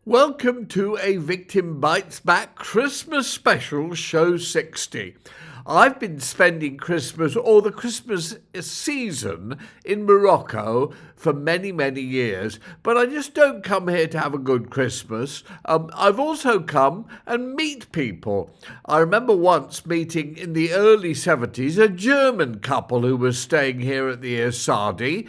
Welcome to a Victim Bites Back Christmas special, show 60. I've been spending Christmas, or the Christmas season, in Morocco for many, many years, but I just don't come here to have a good Christmas. I've also come and meet people. I remember once meeting in the early 70s a German couple who was staying here at the Ersadi.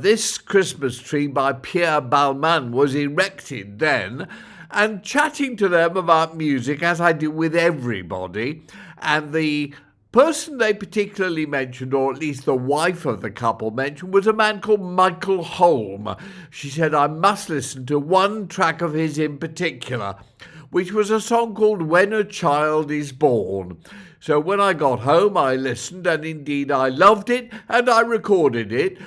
This Christmas tree by Pierre Balmain was erected then, and chatting to them about music, as I do with everybody, and the person they particularly mentioned, or at least the wife of the couple mentioned, was a man called Michael Holm. She said, I must listen to one track of his in particular, which was a song called When a Child is Born. So when I got home, I listened, and indeed I loved it, and I recorded it,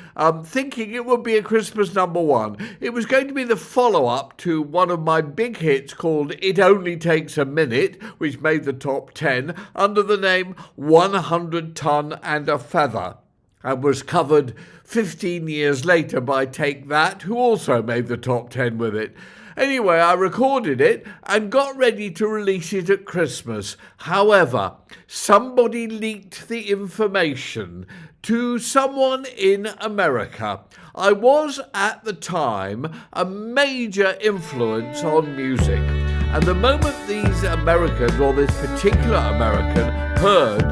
thinking it would be a Christmas number one. It was going to be the follow-up to one of my big hits called It Only Takes a Minute, which made the top 10, under the name 100 Ton and a Feather, and was covered 15 years later by Take That, who also made the top 10 with it. Anyway, I recorded it and got ready to release it at Christmas. However, somebody leaked the information to someone in America. I was, at the time, a major influence on music. And the moment these Americans, or this particular American, heard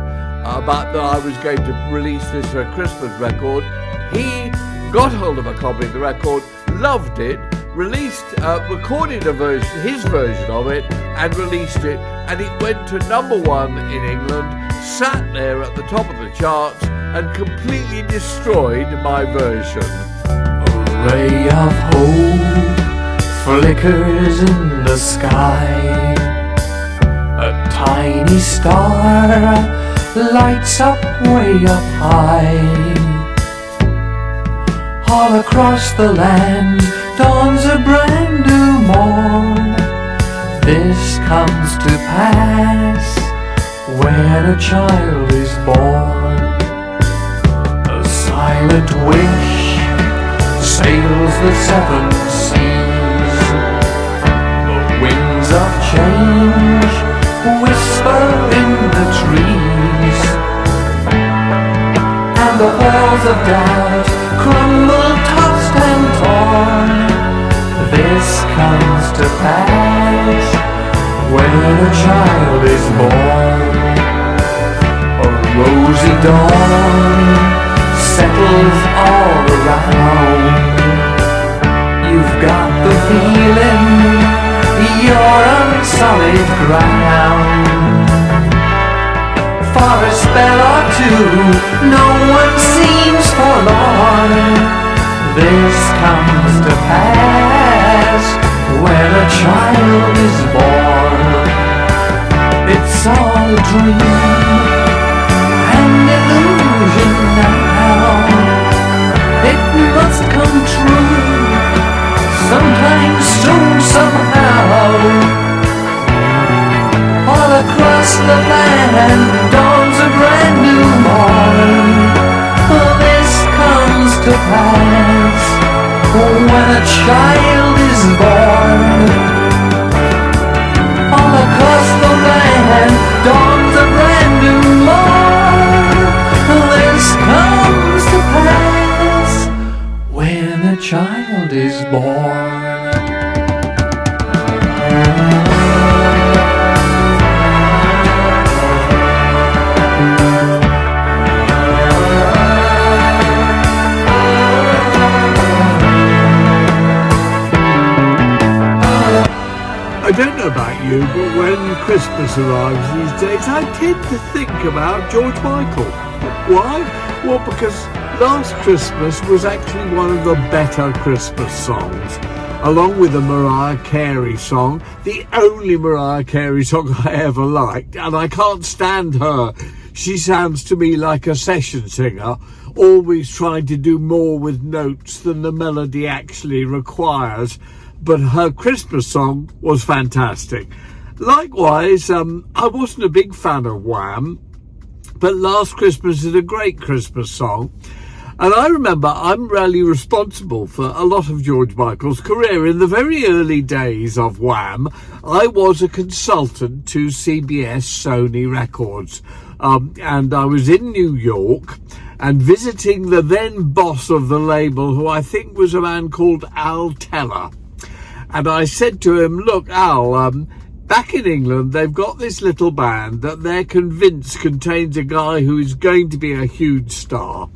about that I was going to release this for a Christmas record, he got hold of a copy of the record, loved it, recorded his version of it, and released it, and it went to number one in England, sat there at the top of the charts, and completely destroyed my version. A ray of hope flickers in the sky. A tiny star lights up way up high. All across the land dawns a brand new morn. This comes to pass when a child is born. A silent wish sails the seven seas. The winds of change whisper in the trees, and the walls of doubt crumble tossed and torn. This comes to pass when a child is born. A rosy dawn settles all around. You've got the feeling you're on solid ground. For a spell or two, no one seems forlorn. This comes to pass when a child is born. It's all a dream, an illusion now. It must come true, sometime soon, somehow. All across the land dawns a brand new morn. This comes to pass when a child is born. All across the land dawns a brand new morn. This comes to pass when a child is born. I don't know about you, but when Christmas arrives these days, I tend to think about George Michael. Why? Well, because Last Christmas was actually one of the better Christmas songs, along with the Mariah Carey song, the only Mariah Carey song I ever liked, and I can't stand her. She sounds to me like a session singer, always trying to do more with notes than the melody actually requires. But her Christmas song was fantastic. Likewise, I wasn't a big fan of Wham, but Last Christmas is a great Christmas song. And I remember I'm really responsible for a lot of George Michael's career. In the very early days of Wham, I was a consultant to CBS Sony Records. And I was in New York and visiting the then boss of the label, who I think was a man called Al Teller. And I said to him, look, Al, back in England, they've got this little band that they're convinced contains a guy who is going to be a huge star.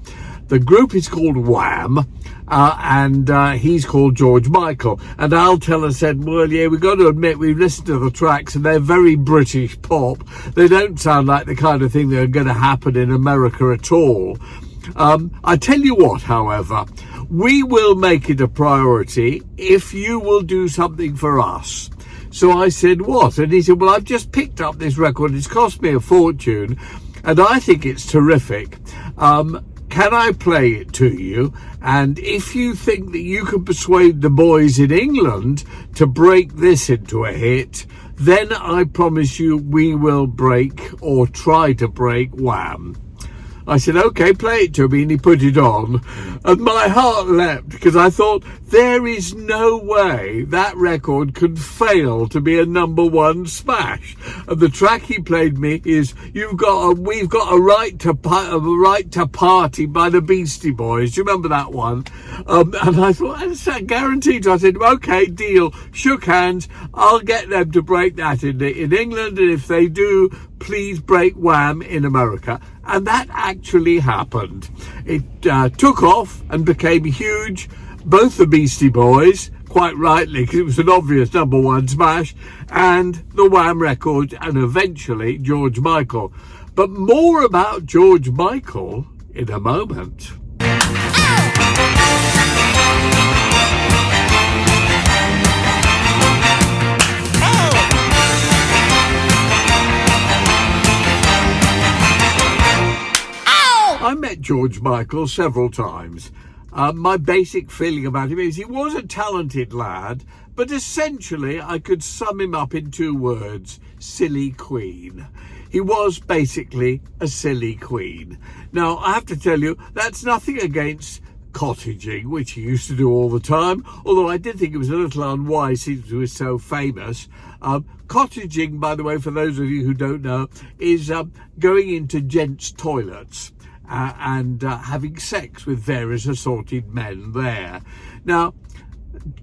The group is called Wham, and he's called George Michael. And Al Teller said, well, yeah, we've got to admit, we've listened to the tracks and they're very British pop. They don't sound like the kind of thing that are going to happen in America at all. I tell you what, however, we will make it a priority if you will do something for us. So I said, what? And he said, well, I've just picked up this record. It's cost me a fortune and I think it's terrific. Can I play it to you? And if you think that you can persuade the boys in England to break this into a hit, then I promise you we will break, or try to break, Wham. I said, okay, play it to me, and he put it on. And my heart leapt, because I thought, there is no way that record could fail to be a #1 smash. And the track he played me is We've Got a Right to Party by the Beastie Boys. Do you remember that one? And I thought, that's guaranteed. So I said, okay, deal. Shook hands. I'll get them to break that in England, and if they do, please break Wham in America. And that actually happened. It took off and became huge. Both the Beastie Boys, quite rightly, because it was an obvious #1 smash, and the Wham record, and eventually George Michael. But more about George Michael in a moment. I met George Michael several times. My basic feeling about him is he was a talented lad, but essentially I could sum him up in 2 words: silly queen. He was basically a silly queen. Now, I have to tell you, that's nothing against cottaging, which he used to do all the time, although I did think it was a little unwise since he was so famous. Cottaging, by the way, for those of you who don't know, is going into gents' toilets and having sex with various assorted men there. Now,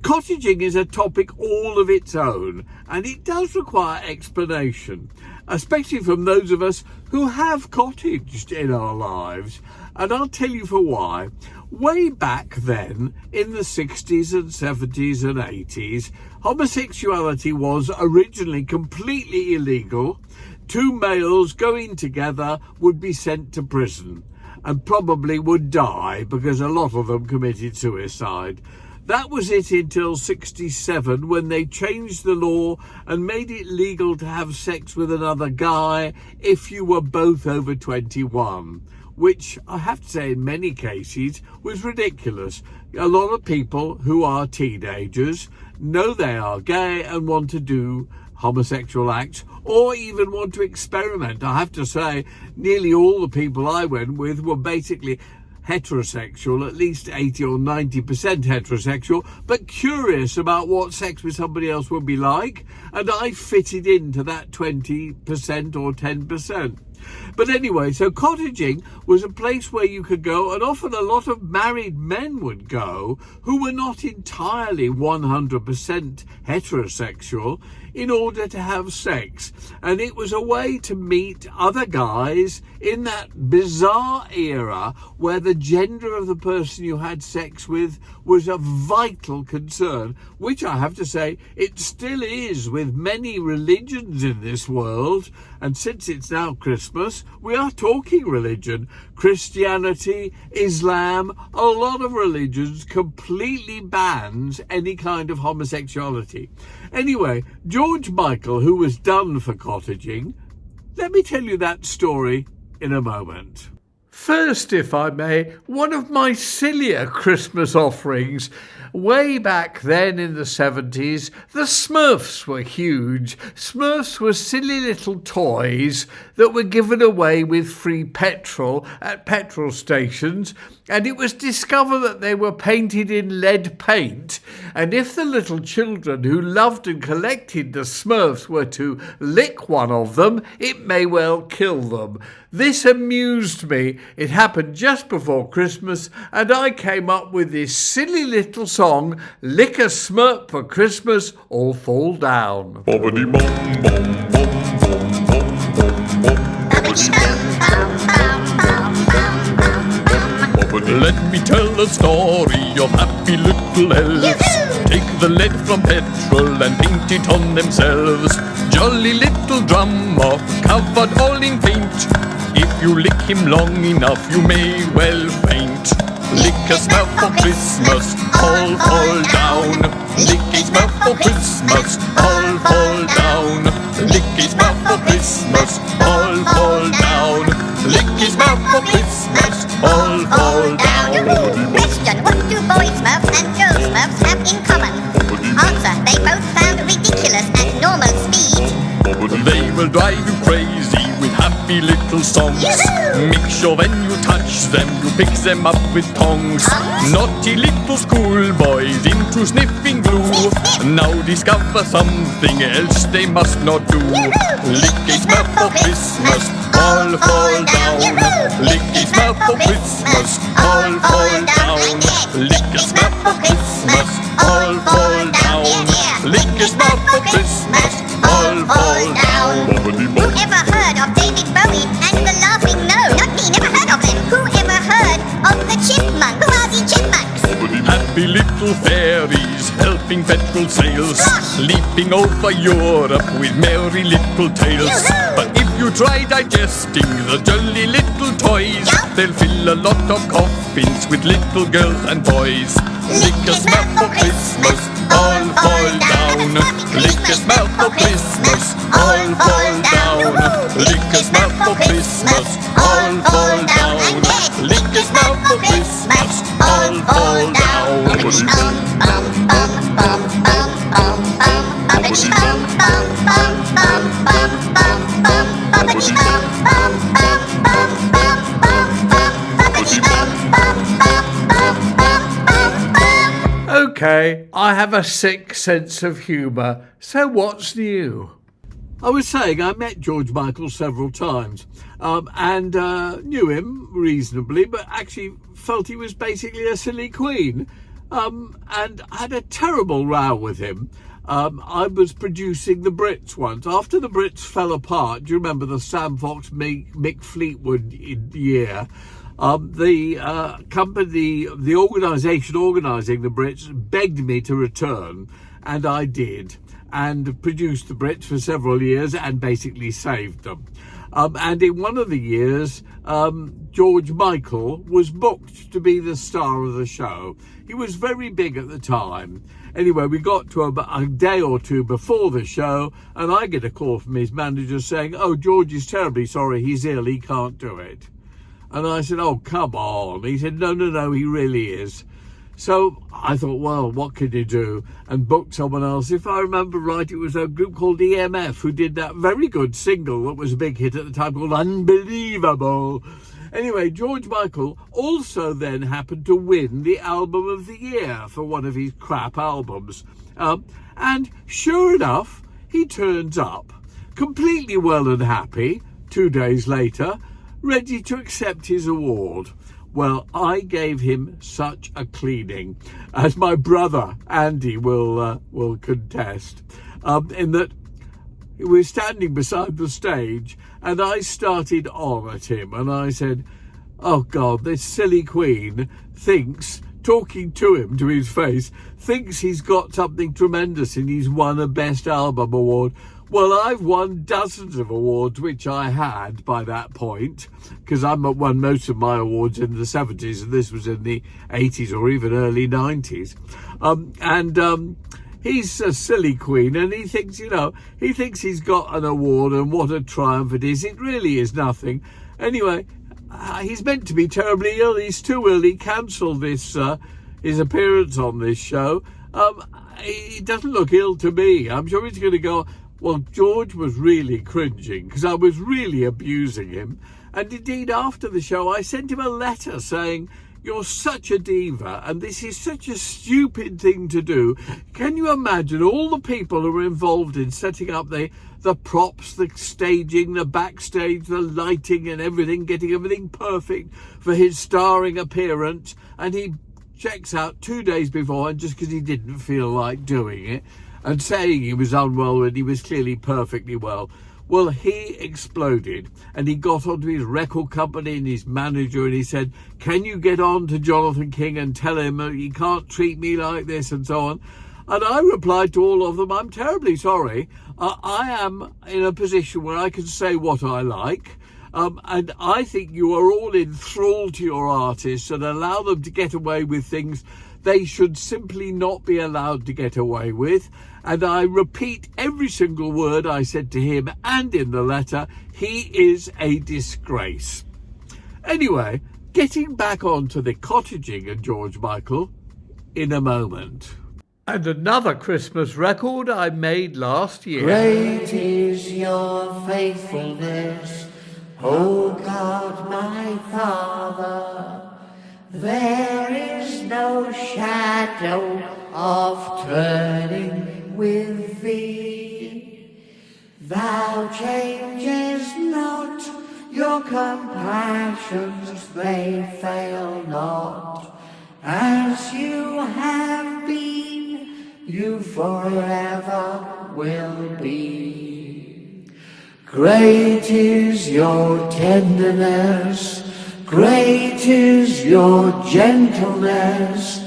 cottaging is a topic all of its own, and it does require explanation, especially from those of us who have cottaged in our lives. And I'll tell you for why. Way back then, in the 60s and 70s and 80s, homosexuality was originally completely illegal. 2 males going together would be sent to prison and probably would die, because a lot of them committed suicide. That was it until 67, when they changed the law and made it legal to have sex with another guy if you were both over 21, which I have to say in many cases was ridiculous. A lot of people who are teenagers know they are gay and want to do homosexual acts, or even want to experiment. I have to say, nearly all the people I went with were basically heterosexual, at least 80 or 90% heterosexual, but curious about what sex with somebody else would be like, and I fitted into that 20% or 10%. But anyway, so cottaging was a place where you could go, and often a lot of married men would go who were not entirely 100% heterosexual, in order to have sex. And it was a way to meet other guys in that bizarre era where the gender of the person you had sex with was a vital concern, which I have to say it still is with many religions in this world. And since it's now Christmas, we are talking religion. Christianity, Islam, a lot of religions completely bans any kind of homosexuality. Anyway, George Michael, who was done for cottaging, let me tell you that story in a moment. First, if I may, one of my sillier Christmas offerings. Way back then in the 70s, the Smurfs were huge. Smurfs were silly little toys that were given away with free petrol at petrol stations, and it was discovered that they were painted in lead paint, and if the little children who loved and collected the Smurfs were to lick one of them, it may well kill them. This amused me. It happened just before Christmas, and I came up with this silly little song, Lick a Smurf for Christmas or Fall Down. Bobbidi bum bum bum bum bum bum bum. Bobbidi bum bum bum bum. Let me tell a story of happy little elves. Take the lead from petrol and paint it on themselves. Jolly little drummer, covered all in paint. If you lick him long enough, you may well faint. Lick a Smurf for Christmas, all fall down. Lick a Smurf for Christmas, all fall down. Lick a Smurf for Christmas, all fall down. Lick a Smurf for Christmas, all fall down. Question, what do boy Smurfs and girl Smurfs have in common? Answer, they both found ridiculous at normal speed. They will drive you crazy with happy little songs. Yoo-hoo! Make sure when you touch them, you pick them up with tongs. Naughty little schoolboys into sniffing glue. Now discover something else they must not do. Lick a Smurf for Christmas, all fall down. Lick a Smurf for Christmas, all fall down. Lick a Smurf for Christmas, all fall down. Lick a Smurf for Christmas, all fall down. Who ever heard of David Bowie and the Laughing No? Not me, never heard of them. Who ever heard of the Chipmunk? Who are the Chipmunks? Happy little fairies helping petrol sales, leaping over Europe with merry little tales. Yoo-hoo! But if you try digesting the jolly little toys, they'll fill a lot of coffins with little girls and boys. Lick a Smurf for Christmas, all fall down. Lick a Smurf for Christmas, all fall down. Lick a Smurf for Christmas, all fall down. Lick a Smurf for Christmas, all fall down. Bobbidi bum bum bum bum bum bum bum. Bobbidi bum bum bum bum bum bum bum. Bobbidi bum bum bum bum bum bum bum. Bobbidi bum bum bum bum bum bum bum. Okay, I have a sick sense of humour, so what's new? I was saying I met George Michael several times and knew him reasonably, but actually felt he was basically a silly queen and had a terrible row with him. I was producing the Brits once. After the Brits fell apart, do you remember the Sam Fox, Mick Fleetwood year? The company, the organisation organising the Brits begged me to return, and I did, and produced the Brits for several years and basically saved them. And in one of the years, George Michael was booked to be the star of the show. He was very big at the time. Anyway, we got to a day or two before the show, and I get a call from his manager saying, "Oh, George is terribly sorry, he's ill, he can't do it." And I said, "Oh, come on." He said, no, he really is. So I thought, well, what can you do? And booked someone else. If I remember right, it was a group called EMF who did that very good single that was a big hit at the time called Unbelievable. Anyway, George Michael also then happened to win the Album of the Year for one of his crap albums. And sure enough, he turns up, completely well and happy, 2 days later, ready to accept his award. Well, I gave him such a cleaning, as my brother Andy will contest, in that he was standing beside the stage and I started on at him and I said, "Oh God, this silly queen thinks," talking to him to his face, "thinks he's got something tremendous and he's won a Best Album award. Well, I've won dozens of awards, which I had by that point, because I won most of my awards in the 70s, and this was in the 80s or even early 90s. He's a silly queen, and he thinks, he thinks he's got an award, and what a triumph it is. It really is nothing. Anyway, he's meant to be terribly ill. He's too ill. He cancelled his appearance on this show. He doesn't look ill to me. I'm sure he's going to go. Well, George was really cringing because I was really abusing him. And indeed, after the show, I sent him a letter saying, "You're such a diva, and this is such a stupid thing to do. Can you imagine all the people who are involved in setting up the props, the staging, the backstage, the lighting and everything, getting everything perfect for his starring appearance, and he checks out 2 days before, and just because he didn't feel like doing it, and saying he was unwell when he was clearly perfectly well." Well, he exploded, and he got onto his record company and his manager, and he said, "Can you get on to Jonathan King and tell him he can't treat me like this," and so on. And I replied to all of them, "I'm terribly sorry. I am in a position where I can say what I like. And I think you are all enthralled to your artists and allow them to get away with things they should simply not be allowed to get away with. And I repeat every single word I said to him and in the letter, he is a disgrace." Anyway, getting back onto the cottaging and George Michael in a moment. And another Christmas record I made last year. Great is your faithfulness, O God my Father. There is no shadow of turning with thee. Thou changest not, your compassions they fail not. As you have been, you forever will be. Great is your tenderness, great is your gentleness.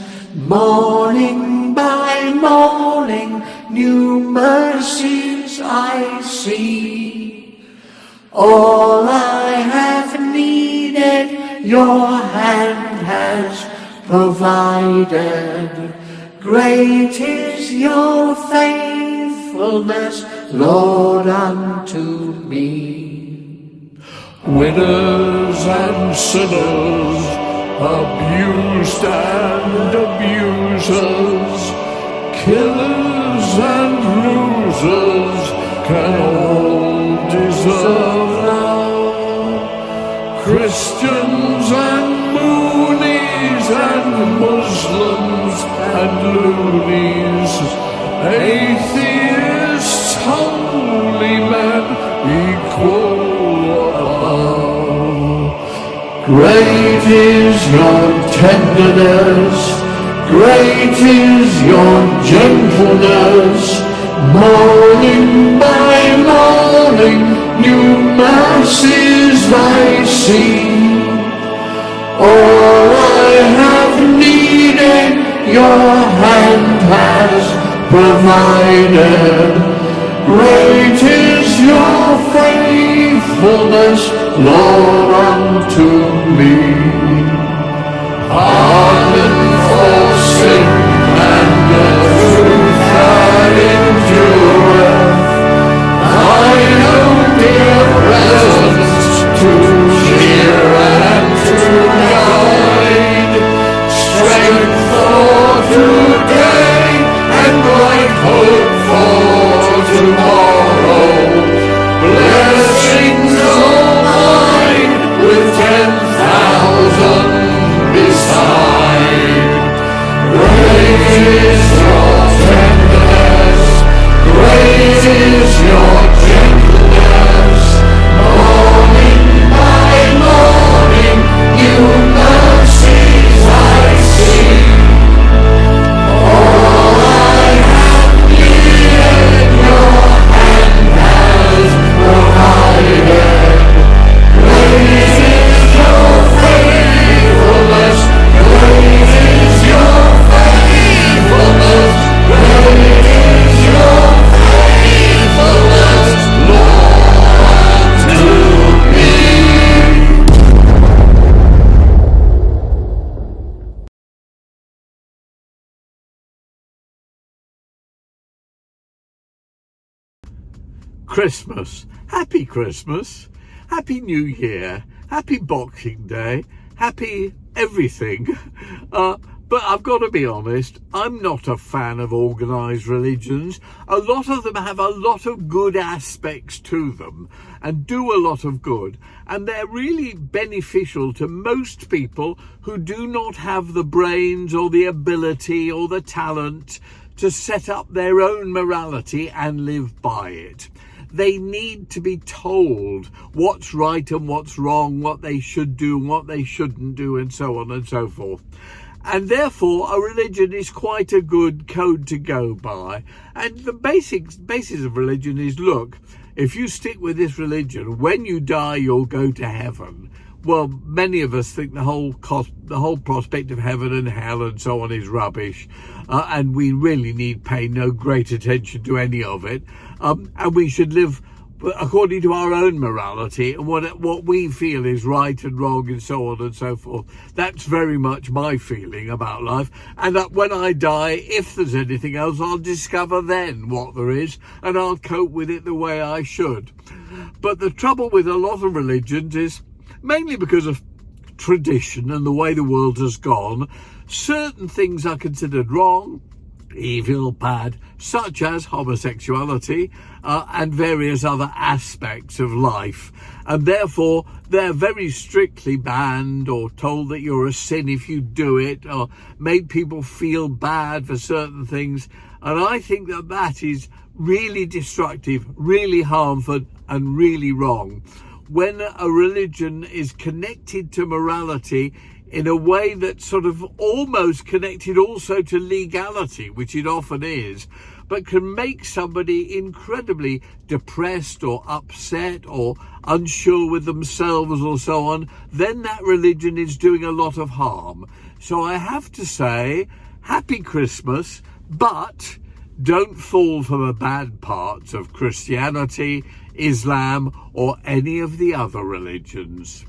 Morning by morning, new mercies I see. All I have needed, your hand has provided. Great is your faithfulness, Lord, unto me. Winners and sinners, abused and abusers, killers and losers can all deserve now. Christians and Moonies and Muslims and loonies, atheists, holy men, equal above. Great is your tenderness, great is your gentleness. Morning by morning, new mercies I see. All I have needed, your hand has provided. Great is your faithfulness, Lord, unto me. Pardon for sin and the truth that endureth. Thine own dear presence to cheer and to guide. Strength for today and bright hope for tomorrow. Blessings all mine with 10,000 beside. Great is your tenderness, great is your gentleness. Morning by morning, new mercies I see. All I have needed, your hand has provided. Great is your faithfulness, great is your faithfulness, great is your faithfulness, Lord, to me. Christmas. Happy Christmas. Happy New Year, happy Boxing Day, happy everything. But I've got to be honest, I'm not a fan of organised religions. A lot of them have a lot of good aspects to them and do a lot of good. And they're really beneficial to most people who do not have the brains or the ability or the talent to set up their own morality and live by it. They need to be told what's right and what's wrong, what they should do and what they shouldn't do, and so on and so forth. And therefore, a religion is quite a good code to go by. And the basis of religion is, look, if you stick with this religion, when you die, you'll go to heaven. Well, many of us think the whole prospect of heaven and hell and so on is rubbish, and we really need pay no great attention to any of it. And we should live according to our own morality and what we feel is right and wrong and so on and so forth. That's very much my feeling about life. And that when I die, if there's anything else, I'll discover then what there is and I'll cope with it the way I should. But the trouble with a lot of religions is, mainly because of tradition and the way the world has gone, certain things are considered wrong, evil, bad, such as homosexuality and various other aspects of life. And therefore, they're very strictly banned or told that you're a sin if you do it, or make people feel bad for certain things. And I think that that is really destructive, really harmful, and really wrong. When a religion is connected to morality in a way that's sort of almost connected also to legality, which it often is, but can make somebody incredibly depressed or upset or unsure with themselves or so on, then that religion is doing a lot of harm. So I have to say, happy Christmas, but don't fall for the bad parts of Christianity, Islam, or any of the other religions.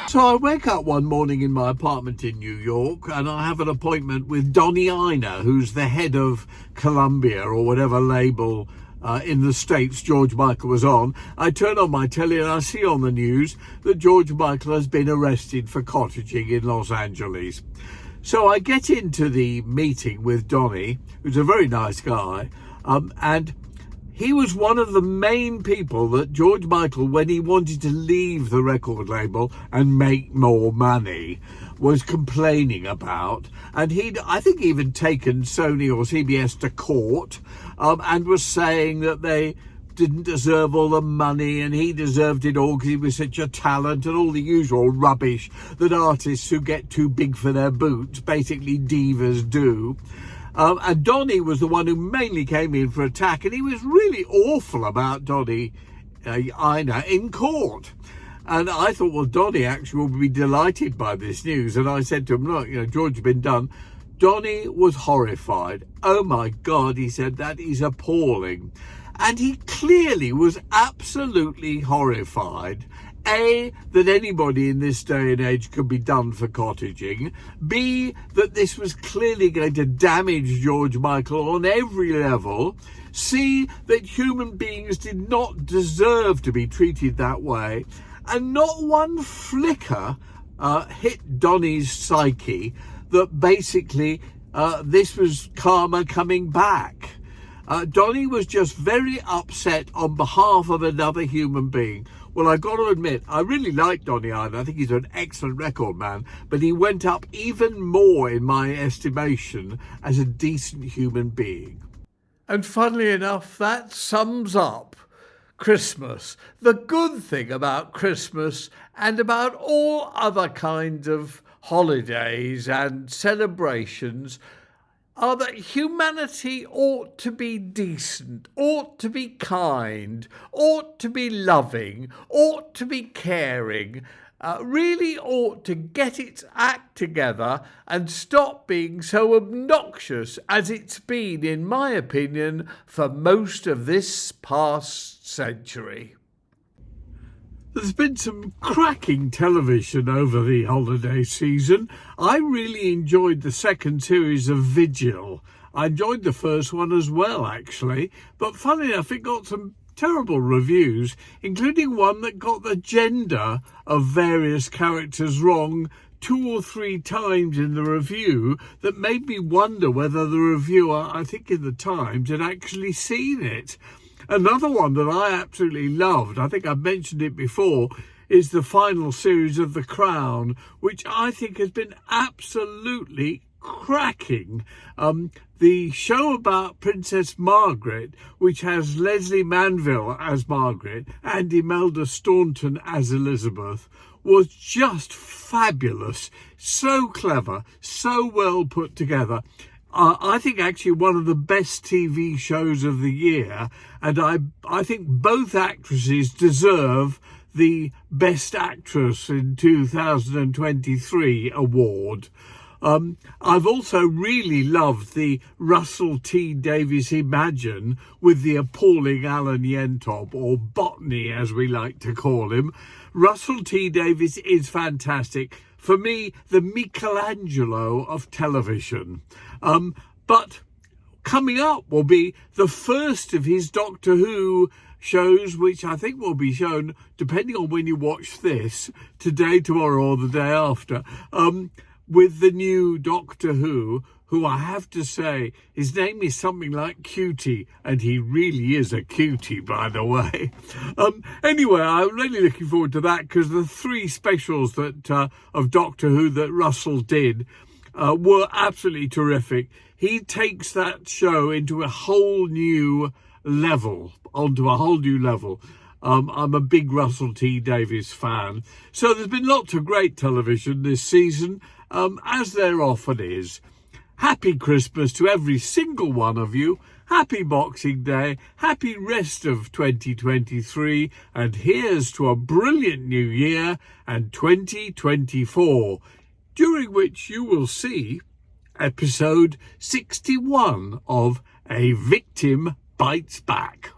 So I wake up one morning in my apartment in New York and I have an appointment with Donnie Ienner, who's the head of Columbia or whatever label in the States George Michael was on. I turn on my telly and I see on the news that George Michael has been arrested for cottaging in Los Angeles. So I get into the meeting with Donnie, who's a very nice guy, and he was one of the main people that George Michael, when he wanted to leave the record label and make more money, was complaining about. And he'd, I think, even taken Sony or CBS to court and was saying that they didn't deserve all the money and he deserved it all because he was such a talent, and all the usual rubbish that artists who get too big for their boots, basically divas, do. And Donnie was the one who mainly came in for attack, and he was really awful about Donnie Ienner in court. And I thought, well, Donnie actually will be delighted by this news. And I said to him, look, George has been done. Donnie was horrified. Oh my God, he said, that is appalling. And he clearly was absolutely horrified. A, that anybody in this day and age could be done for cottaging. B, that this was clearly going to damage George Michael on every level. C, that human beings did not deserve to be treated that way. And not one flicker hit Donnie's psyche that basically this was karma coming back. Donnie was just very upset on behalf of another human being. Well, I've got to admit, I really like Donnie Ienner. I think he's an excellent record man, but he went up even more in my estimation as a decent human being. And funnily enough, that sums up Christmas. The good thing about Christmas and about all other kinds of holidays and celebrations are that humanity ought to be decent, ought to be kind, ought to be loving, ought to be caring, really ought to get its act together and stop being so obnoxious as it's been, in my opinion, for most of this past century. There's been some cracking television over the holiday season. I really enjoyed the second series of Vigil. I enjoyed the first one as well, actually. But funny enough, it got some terrible reviews, including one that got the gender of various characters wrong 2 or 3 times in the review, that made me wonder whether the reviewer, I think in the Times, had actually seen it. Another one that I absolutely loved, I think I've mentioned it before, is the final series of The Crown, which I think has been absolutely cracking. The show about Princess Margaret, which has Leslie Manville as Margaret and Imelda Staunton as Elizabeth, was just fabulous. So clever, so well put together. I think actually one of the best TV shows of the year, and I think both actresses deserve the Best Actress in 2023 award. I've also really loved the Russell T Davies Imagine with the appalling Alan Yentop, or Botany as we like to call him. Russell T Davies is fantastic. For me, the Michelangelo of television. But coming up will be the first of his Doctor Who shows, which I think will be shown, depending on when you watch this, today, tomorrow, or the day after, with the new Doctor Who, who I have to say, his name is something like Cutie, and he really is a cutie, by the way. Anyway, I'm really looking forward to that, because the 3 specials that of Doctor Who that Russell did were absolutely terrific. He takes that show into a whole new level, onto a whole new level. I'm a big Russell T Davies fan. So there's been lots of great television this season, as there often is. Happy Christmas to every single one of you. Happy Boxing Day. Happy rest of 2023. And here's to a brilliant new year and 2024, during which you will see episode 61 of A Victim Bites Back.